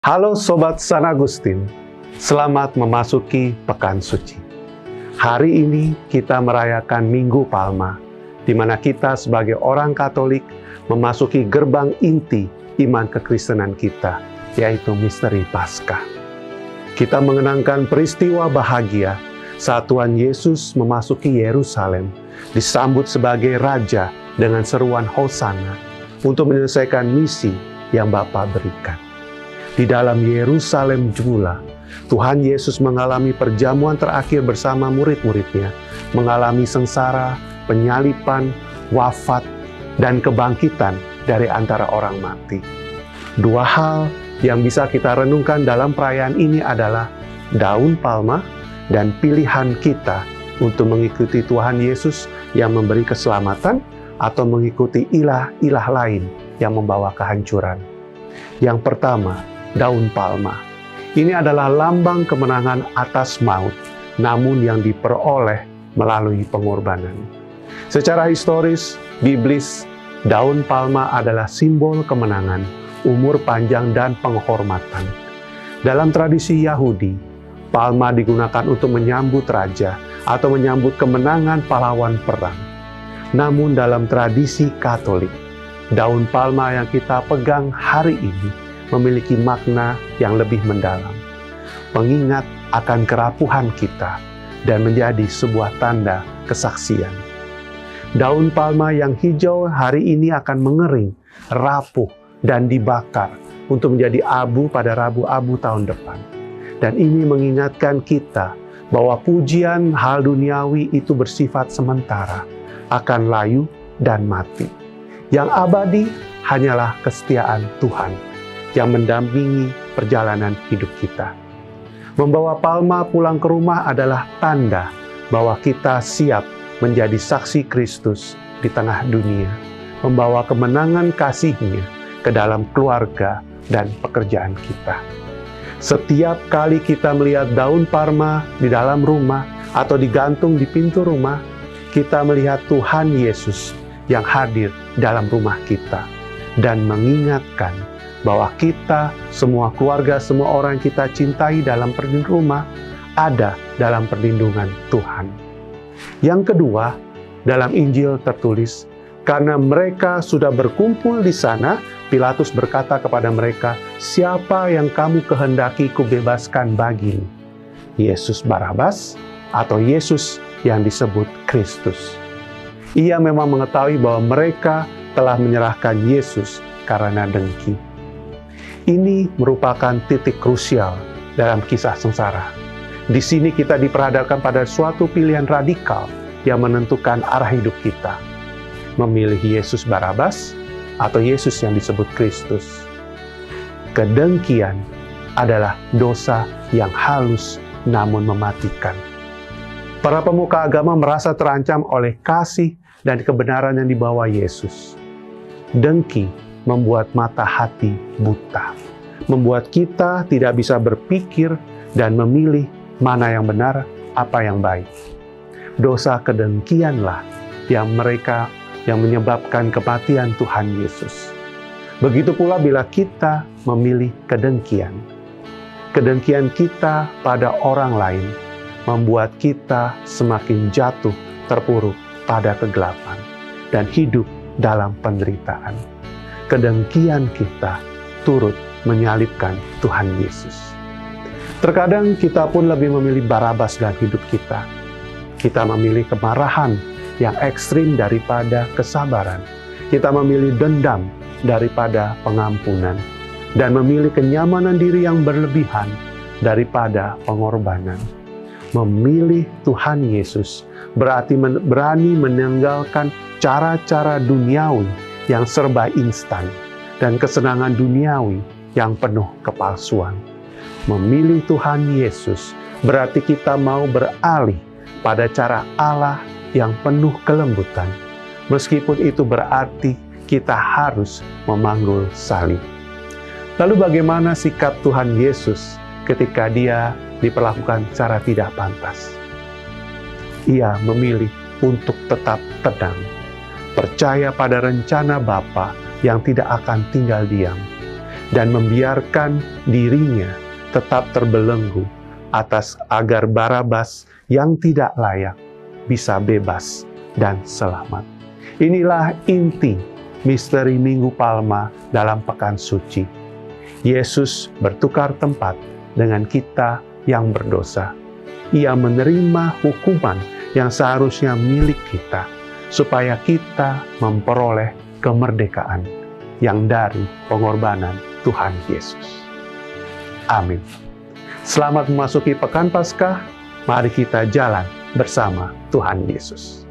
Halo Sobat San Agustin, selamat memasuki Pekan Suci. Hari ini kita merayakan Minggu Palma, di mana kita sebagai orang Katolik memasuki gerbang inti iman kekristenan kita, yaitu misteri Paskah. Kita mengenangkan peristiwa bahagia saat Tuhan Yesus memasuki Yerusalem, disambut sebagai Raja dengan seruan Hosana untuk menyelesaikan misi yang Bapa berikan. Di dalam Yerusalem pula, Tuhan Yesus mengalami perjamuan terakhir bersama murid-muridnya, mengalami sengsara, penyalipan, wafat, dan kebangkitan dari antara orang mati. Dua hal yang bisa kita renungkan dalam perayaan ini adalah daun palma dan pilihan kita untuk mengikuti Tuhan Yesus yang memberi keselamatan atau mengikuti ilah-ilah lain yang membawa kehancuran. Yang pertama, daun palma. Ini adalah lambang kemenangan atas maut, namun yang diperoleh melalui pengorbanan. Secara historis, biblis, daun palma adalah simbol kemenangan, umur panjang, dan penghormatan. Dalam tradisi Yahudi, palma digunakan untuk menyambut raja atau menyambut kemenangan pahlawan perang. Namun dalam tradisi Katolik, daun palma yang kita pegang hari ini memiliki makna yang lebih mendalam, pengingat akan kerapuhan kita dan menjadi sebuah tanda kesaksian. Daun palma yang hijau hari ini akan mengering, rapuh, dan dibakar untuk menjadi abu pada Rabu Abu tahun depan. Dan ini mengingatkan kita bahwa pujian hal duniawi itu bersifat sementara, akan layu dan mati. Yang abadi hanyalah kesetiaan Tuhan yang mendampingi perjalanan hidup kita. Membawa palma pulang ke rumah adalah tanda bahwa kita siap menjadi saksi Kristus di tengah dunia, membawa kemenangan kasih-Nya ke dalam keluarga dan pekerjaan kita. Setiap kali kita melihat daun palma di dalam rumah atau digantung di pintu rumah, kita melihat Tuhan Yesus yang hadir dalam rumah kita dan mengingatkan bahwa kita, semua keluarga, semua orang kita cintai dalam perlindungan rumah, ada dalam perlindungan Tuhan. Yang kedua, dalam Injil tertulis, karena mereka sudah berkumpul di sana, Pilatus berkata kepada mereka, "Siapa yang kamu kehendaki kubebaskan bagimu? Yesus Barabas atau Yesus yang disebut Kristus?" Ia memang mengetahui bahwa mereka telah menyerahkan Yesus karena dengki. Ini merupakan titik krusial dalam kisah sengsara. Di sini kita diperhadapkan pada suatu pilihan radikal yang menentukan arah hidup kita. Memilih Yesus Barabas atau Yesus yang disebut Kristus. Kedengkian adalah dosa yang halus namun mematikan. Para pemuka agama merasa terancam oleh kasih dan kebenaran yang dibawa Yesus. Dengki membuat mata hati buta, membuat kita tidak bisa berpikir dan memilih mana yang benar, apa yang baik. Dosa kedengkianlah yang menyebabkan kematian Tuhan Yesus. Begitu pula bila kita memilih kedengkian. Kedengkian kita pada orang lain membuat kita semakin jatuh terpuruk pada kegelapan dan hidup dalam penderitaan. Kedengkian kita turut menyalibkan Tuhan Yesus. Terkadang kita pun lebih memilih Barabas dalam hidup kita. Kita memilih kemarahan yang ekstrim daripada kesabaran. Kita memilih dendam daripada pengampunan. Dan memilih kenyamanan diri yang berlebihan daripada pengorbanan. Memilih Tuhan Yesus berarti berani meninggalkan cara-cara duniawi yang serba instan dan kesenangan duniawi yang penuh kepalsuan. Memilih Tuhan Yesus berarti kita mau beralih pada cara Allah yang penuh kelembutan, meskipun itu berarti kita harus memanggul salib. Lalu bagaimana sikap Tuhan Yesus ketika Dia diperlakukan secara tidak pantas? Ia memilih untuk tetap tenang, percaya pada rencana Bapa yang tidak akan tinggal diam. dan membiarkan dirinya tetap terbelenggu agar Barabas yang tidak layak bisa bebas dan selamat. Inilah inti misteri Minggu Palma dalam Pekan Suci. Yesus bertukar tempat dengan kita yang berdosa. Ia menerima hukuman yang seharusnya milik kita, supaya kita memperoleh kemerdekaan yang dari pengorbanan Tuhan Yesus. Amin. Selamat memasuki Pekan Paskah. Mari kita jalan bersama Tuhan Yesus.